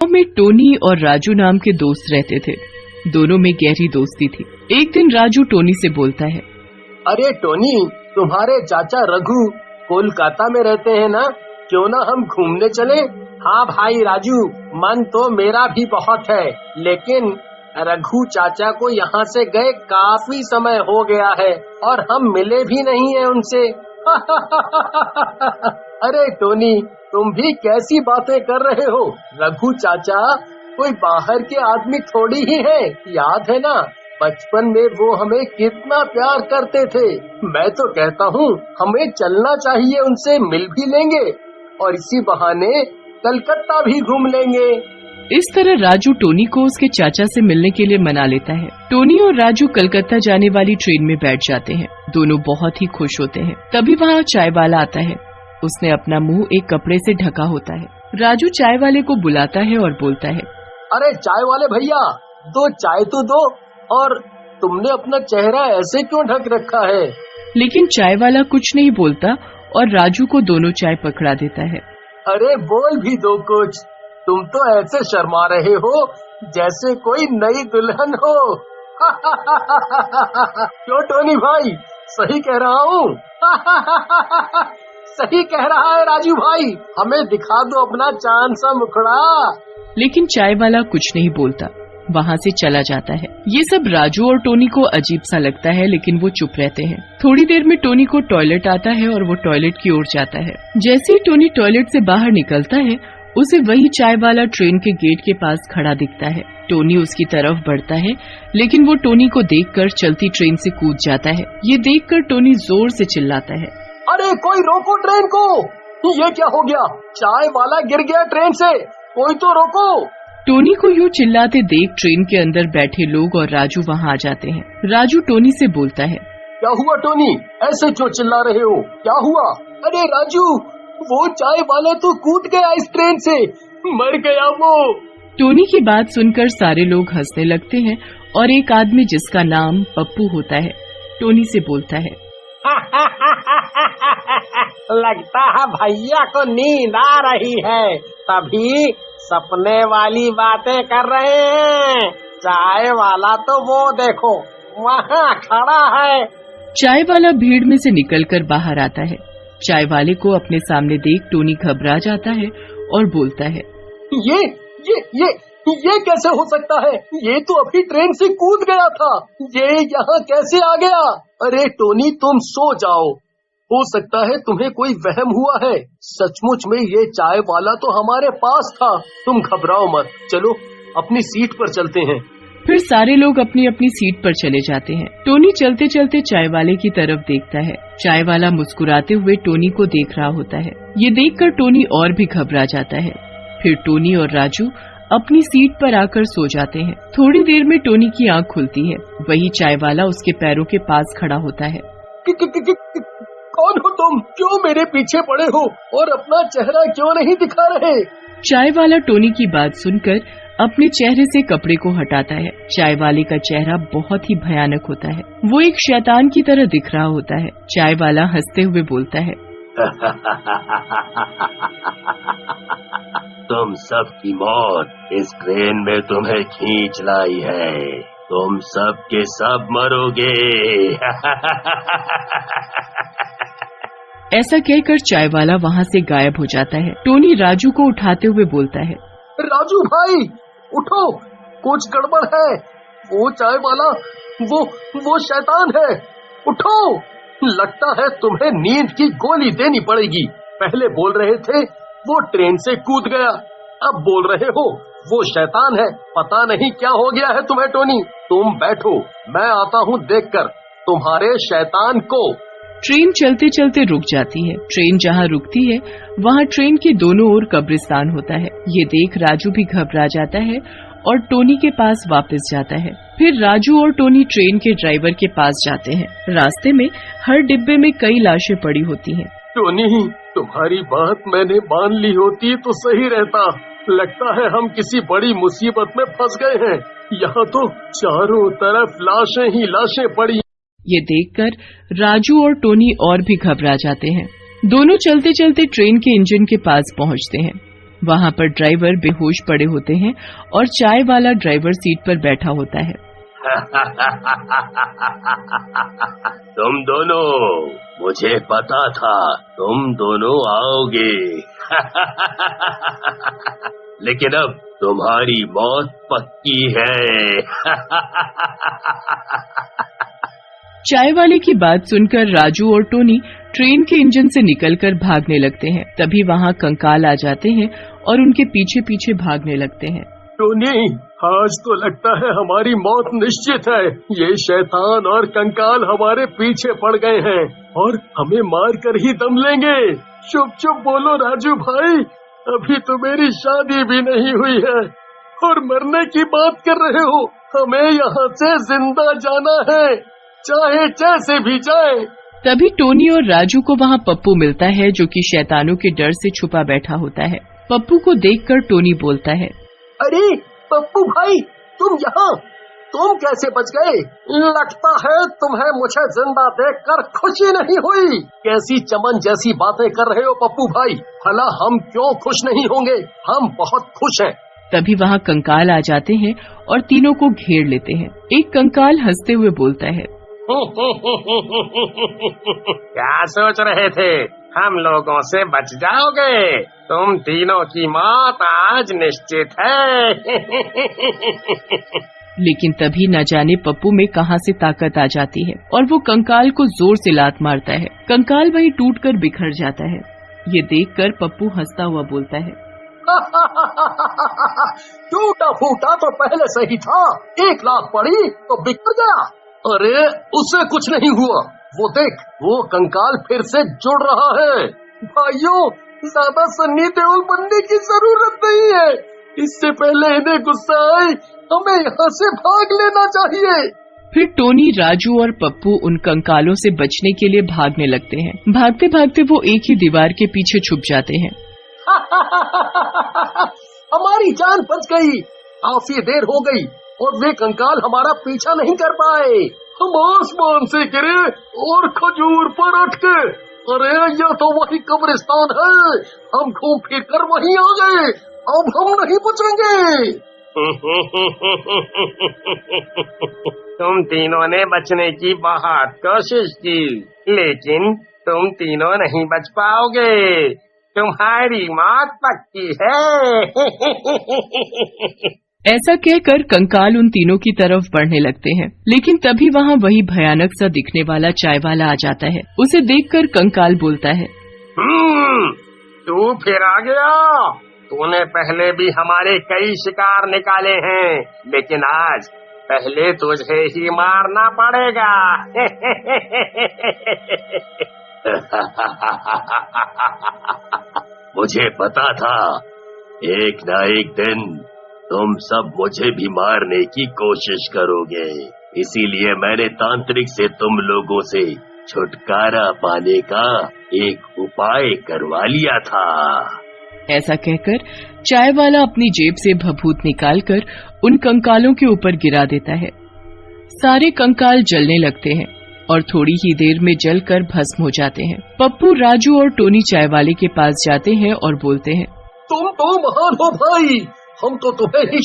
गांव में टोनी और राजू नाम के दोस्त रहते थे। दोनों में गहरी दोस्ती थी। एक दिन राजू टोनी से बोलता है, अरे टोनी, तुम्हारे चाचा रघु कोलकाता में रहते हैं ना, क्यों ना हम घूमने चले? हाँ भाई राजू, मन तो मेरा भी बहुत है, लेकिन रघु चाचा को यहाँ से गए काफी समय हो गया है और हम मिले भी नहीं है उनसे। अरे टोनी, तुम भी कैसी बातें कर रहे हो? रघु चाचा कोई बाहर के आदमी थोड़ी ही है, याद है ना? बचपन में वो हमें कितना प्यार करते थे। मैं तो कहता हूँ हमें चलना चाहिए, उनसे मिल भी लेंगे और इसी बहाने कलकत्ता भी घूम लेंगे। इस तरह राजू टोनी को उसके चाचा से मिलने के लिए मना लेता है। टोनी और राजू कलकत्ता जाने वाली ट्रेन में बैठ जाते हैं। दोनों बहुत ही खुश होते हैं। तभी वहाँ चाय वाला आता है। उसने अपना मुंह एक कपड़े से ढका होता है। राजू चाय वाले को बुलाता है और बोलता है, अरे चाय वाले भैया, 2 चाय तो दो, और तुमने अपना चेहरा ऐसे क्यों ढक रखा है? लेकिन चाय वाला कुछ नहीं बोलता और राजू को दोनों चाय पकड़ा देता है। अरे बोल भी दो कुछ, तुम तो ऐसे शर्मा रहे हो जैसे कोई नई दुल्हन हो। क्यों टोनी भाई, सही कह रहा हूँ? सही कह रहा है राजू भाई, हमें दिखा दो अपना चांद सा मुखड़ा। लेकिन चाय वाला कुछ नहीं बोलता, वहाँ से चला जाता है। ये सब राजू और टोनी को अजीब सा लगता है, लेकिन वो चुप रहते हैं। थोड़ी देर में टोनी को टॉयलेट आता है और वो टॉयलेट की ओर जाता है। जैसे ही टोनी टॉयलेट से बाहर निकलता है, उसे वही चाय वाला ट्रेन के गेट के पास खड़ा दिखता है। टोनी उसकी तरफ बढ़ता है, लेकिन वो टोनी को देखकर चलती ट्रेन से कूद जाता है। ये देखकर टोनी जोर से चिल्लाता है, अरे कोई रोको ट्रेन को! ये क्या हो गया? चाय वाला गिर गया ट्रेन से, कोई तो रोको! टोनी को यूँ चिल्लाते देख ट्रेन के अंदर बैठे लोग और राजू वहाँ आ जाते हैं। राजू टोनी से बोलता है, क्या हुआ टोनी, ऐसे क्यों चिल्ला रहे हो? क्या हुआ? अरे राजू, वो चाय वाला तो कूद गया इस ट्रेन से, मर गया वो। टोनी की बात सुनकर सारे लोग हंसने लगते हैं और एक आदमी जिसका नाम पप्पू होता है, टोनी से बोलता है, लगता है भैया को नींद आ रही है, तभी सपने वाली बातें कर रहे हैं। चाय वाला तो वो देखो वहाँ खड़ा है। चाय वाला भीड़ में से निकलकर बाहर आता है। चाय वाले को अपने सामने देख टोनी घबरा जाता है और बोलता है, ये कैसे हो सकता है? ये तो अभी ट्रेन से कूद गया था, ये यहाँ कैसे आ गया? अरे टोनी, तुम सो जाओ, हो सकता है तुम्हें कोई वहम हुआ है। सचमुच में ये चाय वाला तो हमारे पास था। तुम घबराओ मत, चलो अपनी सीट पर चलते हैं। फिर सारे लोग अपनी अपनी सीट पर चले जाते हैं। टोनी चलते चलते चाय वाले की तरफ देखता है। चाय वाला मुस्कुराते हुए टोनी को देख रहा होता है। ये देखकर टोनी और भी घबरा जाता है। फिर टोनी और राजू अपनी सीट पर आकर सो जाते हैं। थोड़ी देर में टोनी की आंख खुलती है। वही चाय वाला उसके पैरों के पास खड़ा होता है। कौन हो तुम? क्यों मेरे पीछे पड़े हो और अपना चेहरा क्यों नहीं दिखा रहे? चाय वाला टोनी की बात सुनकर अपने चेहरे से कपड़े को हटाता है। चाय वाले का चेहरा बहुत ही भयानक होता है। वो एक शैतान की तरह दिख रहा होता है। चाय वाला हंसते हुए बोलता है, तुम सब की मौत इस ट्रेन में तुम्हें खींच लाई है। तुम सब के सब मरोगे। ऐसा कहकर चाय वाला वहाँ से गायब हो जाता है। टोनी राजू को उठाते हुए बोलता है, राजू भाई उठो, कुछ गड़बड़ है। वो चाय वाला वो शैतान है, उठो। लगता है तुम्हें नींद की गोली देनी पड़ेगी। पहले बोल रहे थे वो ट्रेन से कूद गया, अब बोल रहे हो वो शैतान है। पता नहीं क्या हो गया है तुम्हें टोनी। तुम बैठो, मैं आता हूँ देखकर तुम्हारे शैतान को। ट्रेन चलते चलते रुक जाती है। ट्रेन जहाँ रुकती है वहाँ ट्रेन के दोनों ओर कब्रिस्तान होता है। ये देख राजू भी घबरा जाता है और टोनी के पास वापस जाता है। फिर राजू और टोनी ट्रेन के ड्राइवर के पास जाते हैं। रास्ते में हर डिब्बे में कई लाशें पड़ी होती हैं। टोनी, तुम्हारी बात मैंने मान ली होती तो सही रहता। लगता है हम किसी बड़ी मुसीबत में फंस गए हैं। यहाँ तो चारों तरफ लाशें ही लाशें पड़ी। ये देखकर राजू और टोनी और भी घबरा जाते हैं। दोनों चलते चलते ट्रेन के इंजन के पास पहुँचते हैं। वहाँ पर ड्राइवर बेहोश पड़े होते हैं और चाय वाला ड्राइवर सीट पर बैठा होता है। तुम दोनों, मुझे पता था तुम दोनों आओगे। लेकिन अब तुम्हारी मौत पक्की है। चाय वाले की बात सुनकर राजू और टोनी ट्रेन के इंजन से निकलकर भागने लगते हैं। तभी वहाँ कंकाल आ जाते हैं और उनके पीछे पीछे भागने लगते हैं। टोनी, आज तो लगता है हमारी मौत निश्चित है। ये शैतान और कंकाल हमारे पीछे पड़ गए हैं और हमें मार कर ही दम लेंगे। चुप चुप बोलो राजू भाई, अभी तो मेरी शादी भी नहीं हुई है और मरने की बात कर रहे हो। हमें यहाँ से जिंदा जाना है, चाहे जैसे भी जाए। तभी टोनी और राजू को वहाँ पप्पू मिलता है, जो कि शैतानों के डर से छुपा बैठा होता है। पप्पू को देखकर टोनी बोलता है, अरे पप्पू भाई, तुम यहाँ, तुम कैसे बच गए? लगता है तुम्हें मुझे जिंदा देखकर खुशी नहीं हुई। कैसी चमन जैसी बातें कर रहे हो पप्पू भाई। भला हम क्यों खुश नहीं होंगे, हम बहुत खुश हैं। तभी वहाँ कंकाल आ जाते हैं और तीनों को घेर लेते हैं। एक कंकाल हंसते हुए बोलता है, क्या सोच रहे थे, हम लोगों से बच जाओगे? तुम तीनों की मौत आज निश्चित है। लेकिन तभी न जाने पप्पू में कहां से ताकत आ जाती है और वो कंकाल को जोर से लात मारता है। कंकाल वहीं टूटकर बिखर जाता है। ये देखकर पप्पू हंसता हुआ बोलता है, टूटा फूटा तो पहले से ही था, एक लात पड़ी तो बिखर गया। अरे उसे कुछ नहीं हुआ, वो देख, वो कंकाल फिर से जुड़ रहा है। भाइयों, ज्यादा सन्नी देओल बनने की जरूरत नहीं है। इससे पहले इन्हें गुस्सा आए, हमें यहाँ से भाग लेना चाहिए। फिर टोनी, राजू और पप्पू उन कंकालों से बचने के लिए भागने लगते हैं। भागते भागते वो एक ही दीवार के पीछे छुप जाते हैं। हमारी जान बच गई। काफी देर हो गई और वे कंकाल हमारा पीछा नहीं कर पाए। हम आसमान से गिरे और खजूर पर अटके। अरे यह तो वही कब्रिस्तान है, हम घूम फिर कर वहीं आ गए। अब हम नहीं बचेंगे। तुम तीनों ने बचने की बहुत कोशिश की, लेकिन तुम तीनों नहीं बच पाओगे। तुम्हारी मौत पक्की है। ऐसा कहकर कंकाल उन तीनों की तरफ बढ़ने लगते हैं। लेकिन तभी वहाँ वही भयानक सा दिखने वाला चाय वाला आ जाता है। उसे देखकर कंकाल बोलता है, तू फिर आ गया। तूने पहले भी हमारे कई शिकार निकाले हैं, लेकिन आज पहले तुझे ही मारना पड़ेगा। मुझे पता था एक न एक दिन तुम सब मुझे भी मारने की कोशिश करोगे, इसीलिए मैंने तांत्रिक से तुम लोगों से छुटकारा पाने का एक उपाय करवा लिया था। ऐसा कहकर चाय वाला अपनी जेब से भभूत निकालकर उन कंकालों के ऊपर गिरा देता है। सारे कंकाल जलने लगते हैं और थोड़ी ही देर में जलकर भस्म हो जाते हैं। पप्पू, राजू और टोनी चाय वाले के पास जाते हैं और बोलते हैं, तुम तो महान हो भाई, हम तो तुम्हें ही